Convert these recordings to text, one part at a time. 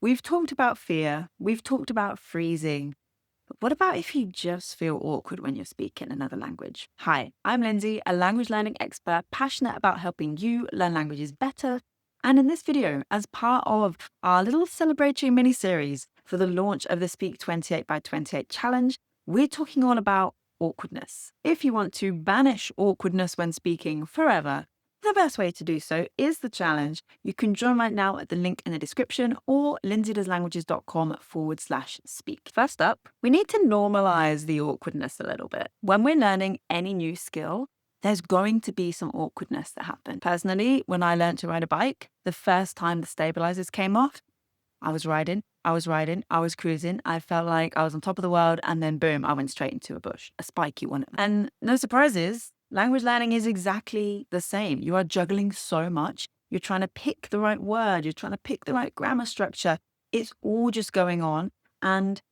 We've talked about fear, we've talked about freezing, but what about if you just feel awkward when you're speaking another language? Hi, I'm Lindsay, a language learning expert passionate about helping you learn languages better. And in this video, as part of our little celebratory mini series for the launch of the Speak 28 by 28 challenge, we're talking all about awkwardness. If you want to banish awkwardness when speaking forever, the best way to do so is the challenge. You can join right now at the link in the description or lindsaydoeslanguages.com/speak. First up, we need to normalize the awkwardness a little bit. When we're learning any new skill, there's going to be some awkwardness that happens. Personally, when I learned to ride a bike, the first time the stabilizers came off, I was cruising. I felt like I was on top of the world, and then boom, I went straight into a bush, a spiky one. And no surprises, language learning is exactly the same. You are juggling so much. You're trying to pick the right word. You're trying to pick the right grammar structure. It's all just going on. And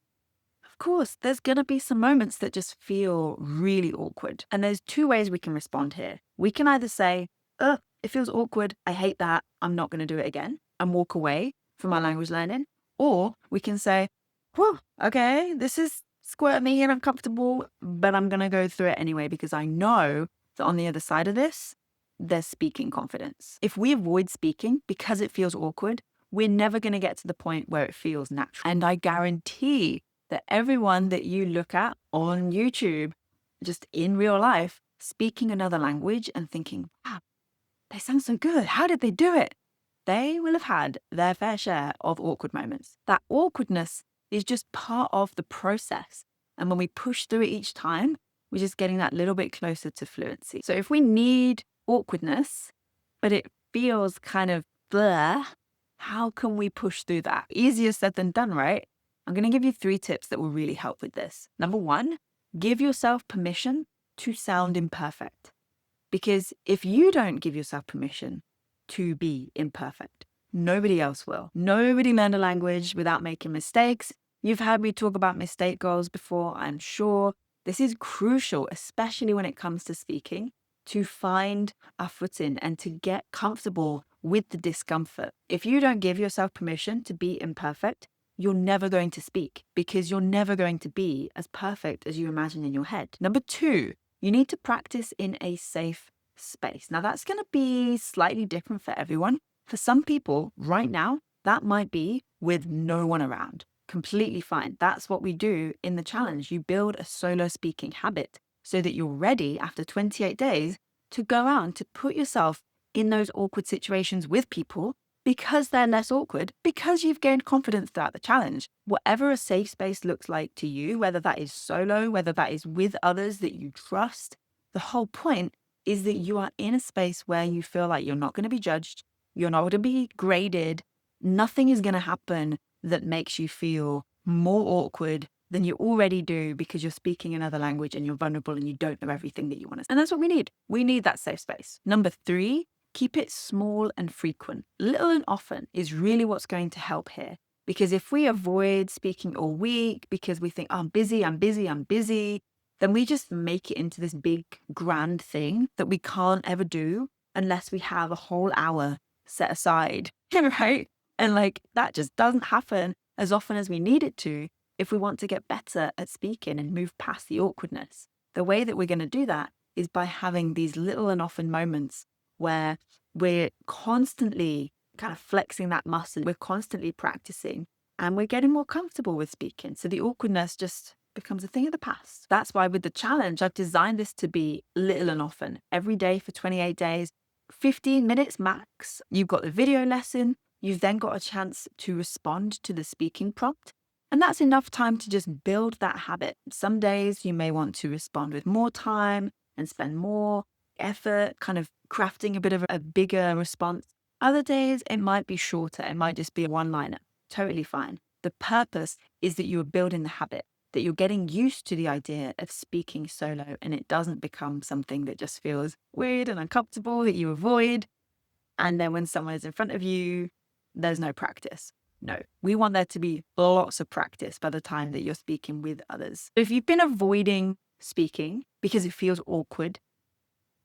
of course, there's going to be some moments that just feel really awkward. And there's two ways we can respond here. We can either say, ugh, it feels awkward. I hate that. I'm not going to do it again, and walk away from our language learning. Or we can say, well, okay, this is squirmy and uncomfortable, but I'm going to go through it anyway because I know that on the other side of this, there's speaking confidence. If we avoid speaking because it feels awkward, we're never going to get to the point where it feels natural. And I guarantee that everyone that you look at on YouTube, just in real life, speaking another language and thinking, wow, they sound so good. How did they do it? They will have had their fair share of awkward moments. That awkwardness is just part of the process. And when we push through it each time, we're just getting that little bit closer to fluency. So if we need awkwardness, but it feels kind of bleh, how can we push through that? Easier said than done, right? I'm going to give you 3 tips that will really help with this. Number 1, give yourself permission to sound imperfect. Because if you don't give yourself permission to be imperfect, nobody else will. Nobody learned a language without making mistakes. You've heard me talk about mistake goals before, I'm sure. This is crucial, especially when it comes to speaking, to find our footing and to get comfortable with the discomfort. If you don't give yourself permission to be imperfect, you're never going to speak because you're never going to be as perfect as you imagine in your head. Number 2, you need to practice in a safe space. Now, that's going to be slightly different for everyone. For some people right now, that might be with no one around. Completely fine. That's what we do in the challenge. You build a solo speaking habit so that you're ready after 28 days to go out and to put yourself in those awkward situations with people because they're less awkward, because you've gained confidence throughout the challenge. Whatever a safe space looks like to you, whether that is solo, whether that is with others that you trust, the whole point is that you are in a space where you feel like you're not going to be judged, you're not going to be graded, nothing is going to happen that makes you feel more awkward than you already do because you're speaking another language and you're vulnerable and you don't know everything that you want to say. And that's what we need. We need that safe space. Number 3, keep it small and frequent. Little and often is really what's going to help here. Because if we avoid speaking all week because we think, oh, I'm busy, then we just make it into this big grand thing that we can't ever do unless we have a whole hour set aside, right? And that just doesn't happen as often as we need it to if we want to get better at speaking and move past the awkwardness. The way that we're going to do that is by having these little and often moments where we're constantly kind of flexing that muscle, we're constantly practicing, and we're getting more comfortable with speaking. So the awkwardness just becomes a thing of the past. That's why with the challenge, I've designed this to be little and often, every day for 28 days, 15 minutes max. You've got the video lesson. You've then got a chance to respond to the speaking prompt. And that's enough time to just build that habit. Some days you may want to respond with more time and spend more effort, kind of crafting a bit of a bigger response. Other days, it might be shorter. It might just be a one-liner. Totally fine. The purpose is that you are building the habit, that you're getting used to the idea of speaking solo and it doesn't become something that just feels weird and uncomfortable that you avoid. And then when someone is in front of you, there's no practice. No, we want there to be lots of practice by the time that you're speaking with others. If you've been avoiding speaking because it feels awkward,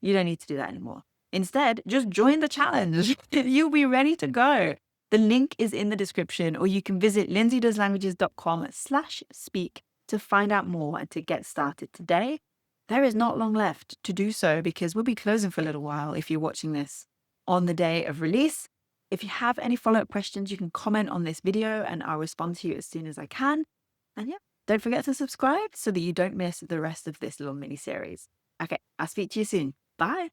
you don't need to do that anymore. Instead, just join the challenge. You'll be ready to go. The link is in the description, or you can visit lindsaydoeslanguages.com/speak to find out more and to get started today. There is not long left to do so because we'll be closing for a little while if you're watching this on the day of release. If you have any follow-up questions, you can comment on this video and I'll respond to you as soon as I can. And yeah, don't forget to subscribe so that you don't miss the rest of this little mini series. Okay, I'll speak to you soon. Bye.